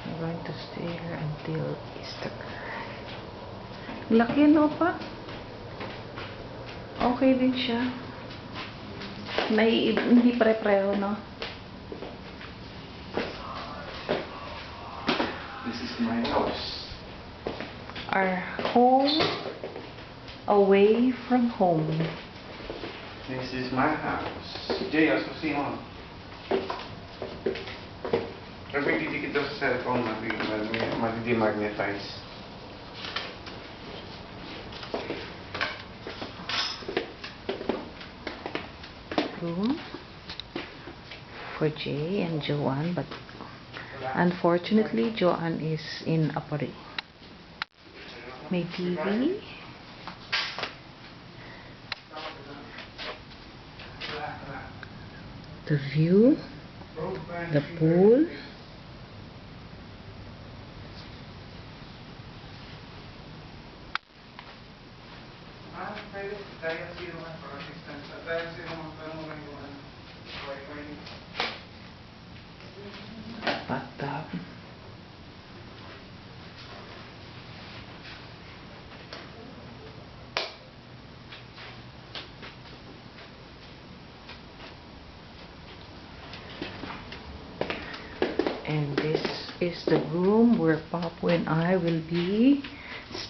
I'm going to stay here until Easter. Laki, no, pa? Okay din siya. Hindi pare-pareho, no? This is my house. Our home away from home. This is my house. Jay, asusin mo. Kapag didikit daw sa cellphone, madi-demagnetize. Room for Jay and Joanne, but unfortunately Joanne is in Apari. May TV, the view, the pool, bathtub. And this is the room where Papu and I will be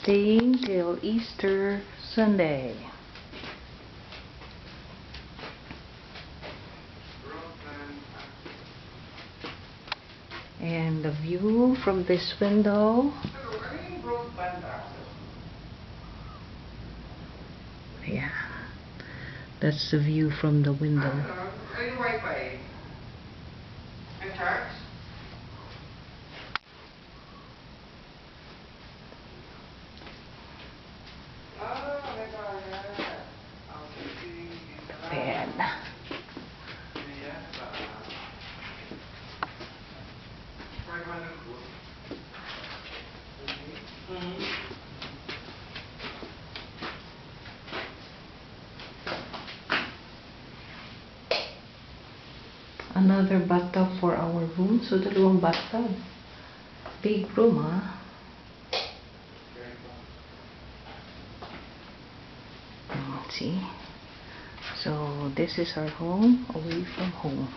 staying till Easter Sunday. And the view from this window. Yeah, that's the view from the window. Wi-Fi. And charge? Bed. Another bathtub for our room. So, dalawang bathtub. Big room, ah. Let's see. So, this is our home away from home.